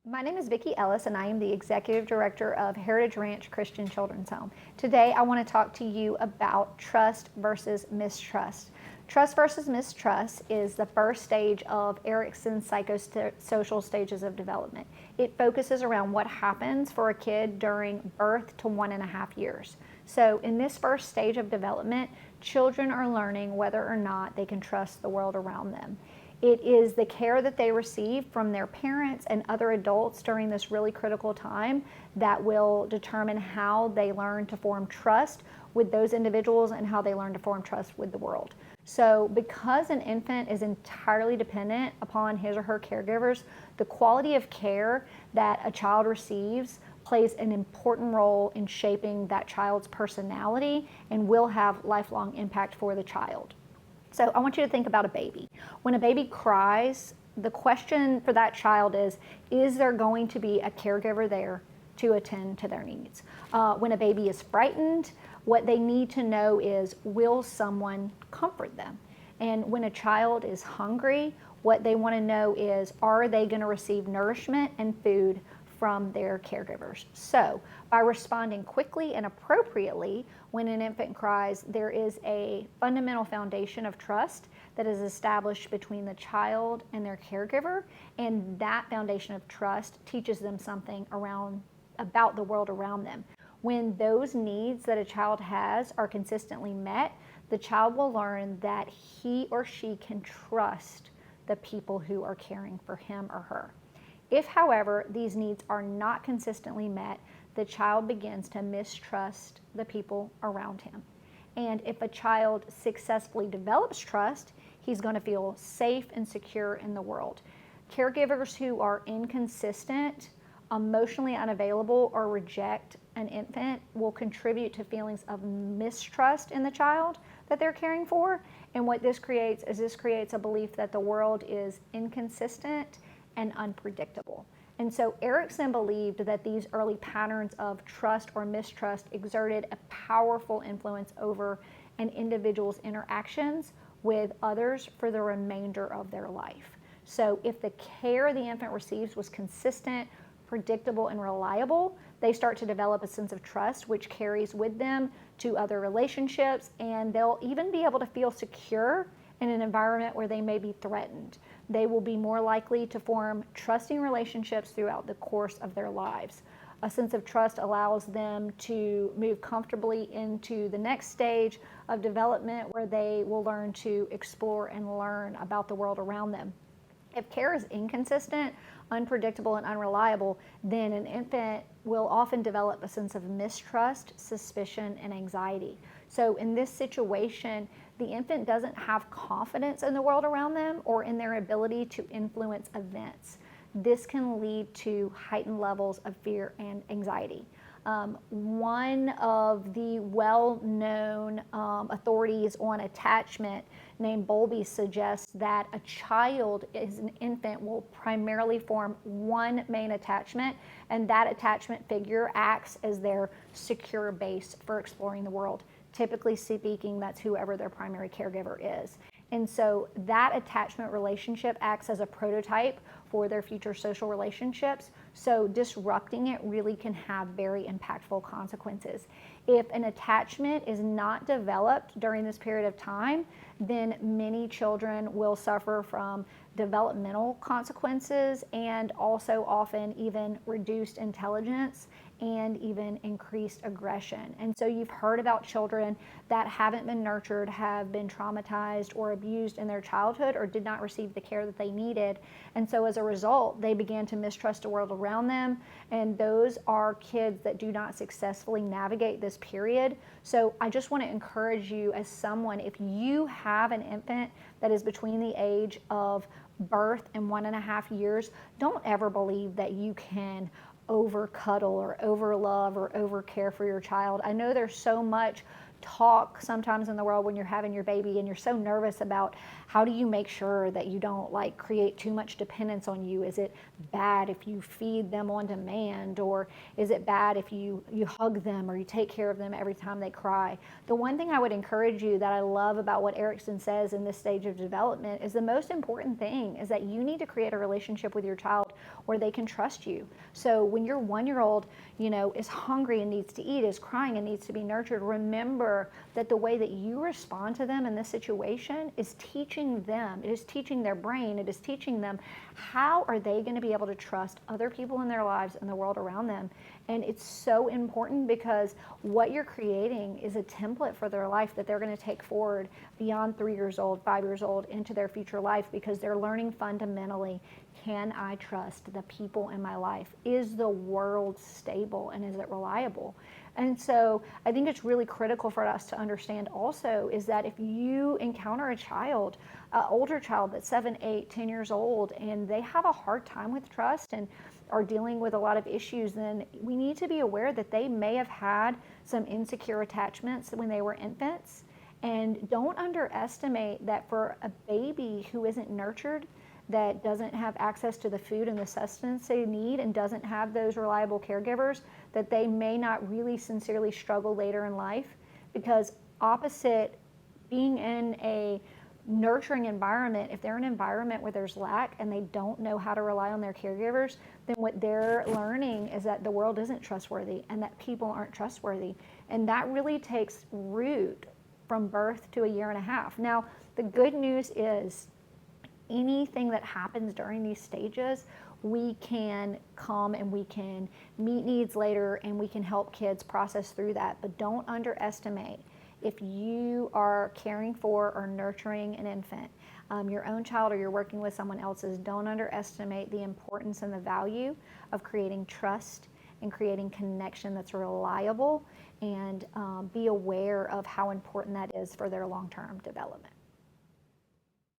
My name is Vicki Ellis, and I am the Executive Director of Heritage Ranch Christian Children's Home. Today, I want to talk to you about trust versus mistrust. Trust versus mistrust is the first stage of Erikson's psychosocial stages of development. It focuses around what happens for a kid during birth to 1.5 years. So, in this first stage of development, children are learning whether or not they can trust the world around them. It is the care that they receive from their parents and other adults during this really critical time that will determine how they learn to form trust with those individuals and how they learn to form trust with the world. So, because an infant is entirely dependent upon his or her caregivers, the quality of care that a child receives plays an important role in shaping that child's personality and will have lifelong impact for the child. So I want you to think about a baby. When a baby cries, the question for that child is there going to be a caregiver there to attend to their needs? When a baby is frightened, what they need to know is, will someone comfort them? And when a child is hungry, what they want to know is, are they going to receive nourishment and food from their caregivers? So, by responding quickly and appropriately when an infant cries, there is a fundamental foundation of trust that is established between the child and their caregiver, and that foundation of trust teaches them something about the world around them. When those needs that a child has are consistently met, the child will learn that he or she can trust the people who are caring for him or her. If, however, these needs are not consistently met, the child begins to mistrust the people around him. And if a child successfully develops trust, he's going to feel safe and secure in the world. Caregivers who are inconsistent, emotionally unavailable, or reject an infant will contribute to feelings of mistrust in the child that they're caring for. And what this creates a belief that the world is inconsistent and unpredictable. And so Erikson believed that these early patterns of trust or mistrust exerted a powerful influence over an individual's interactions with others for the remainder of their life. So if the care the infant receives was consistent, predictable, and reliable, they start to develop a sense of trust, which carries with them to other relationships, and they'll even be able to feel secure in an environment where they may be threatened. They will be more likely to form trusting relationships throughout the course of their lives. A sense of trust allows them to move comfortably into the next stage of development where they will learn to explore and learn about the world around them. If care is inconsistent, unpredictable, and unreliable, then an infant will often develop a sense of mistrust, suspicion, and anxiety. So in this situation, the infant doesn't have confidence in the world around them or in their ability to influence events. This can lead to heightened levels of fear and anxiety. One of the well-known authorities on attachment, named Bowlby, suggests that a child as an infant will primarily form one main attachment, and that attachment figure acts as their secure base for exploring the world. Typically speaking, that's whoever their primary caregiver is. And so that attachment relationship acts as a prototype for their future social relationships. So disrupting it really can have very impactful consequences. If an attachment is not developed during this period of time, then many children will suffer from developmental consequences and also often even reduced intelligence and even increased aggression. And so you've heard about children that haven't been nurtured, have been traumatized or abused in their childhood, or did not receive the care that they needed. And so as a result, they began to mistrust the world around them. And those are kids that do not successfully navigate this period. So I just want to encourage you as someone, if you have an infant that is between the age of birth and 1.5 years, don't ever believe that you can over cuddle or over love or over care for your child. I know there's so much talk sometimes in the world when you're having your baby and you're so nervous about how do you make sure that you don't like create too much dependence on you. Is it bad if you feed them on demand, or is it bad if you hug them or you take care of them every time they cry? The one thing I would encourage you that I love about what Erickson says in this stage of development is the most important thing is that you need to create a relationship with your child where they can trust you. So when your 1-year-old, is hungry and needs to eat, is crying and needs to be nurtured, remember that the way that you respond to them in this situation is teaching them, it is teaching their brain, it is teaching them how are they going to be able to trust other people in their lives and the world around them. And it's so important because what you're creating is a template for their life that they're going to take forward beyond 3 years old, 5 years old, into their future life, because they're learning fundamentally, can I trust the people in my life? Is the world stable and is it reliable? And so I think it's really critical for us to understand also is that if you encounter a child, an older child that's 7, 8, 10 years old, and they have a hard time with trust and are dealing with a lot of issues, then we need to be aware that they may have had some insecure attachments when they were infants. And don't underestimate that for a baby who isn't nurtured, that doesn't have access to the food and the sustenance they need and doesn't have those reliable caregivers, that they may not really sincerely struggle later in life, because opposite being in a nurturing environment, if they're in an environment where there's lack and they don't know how to rely on their caregivers, then what they're learning is that the world isn't trustworthy and that people aren't trustworthy. And that really takes root from birth to a year and a half. Now, the good news is anything that happens during these stages, we can come and we can meet needs later and we can help kids process through that. But don't underestimate, if you are caring for or nurturing an infant, your own child, or you're working with someone else's, don't underestimate the importance and the value of creating trust and creating connection that's reliable, and be aware of how important that is for their long-term development.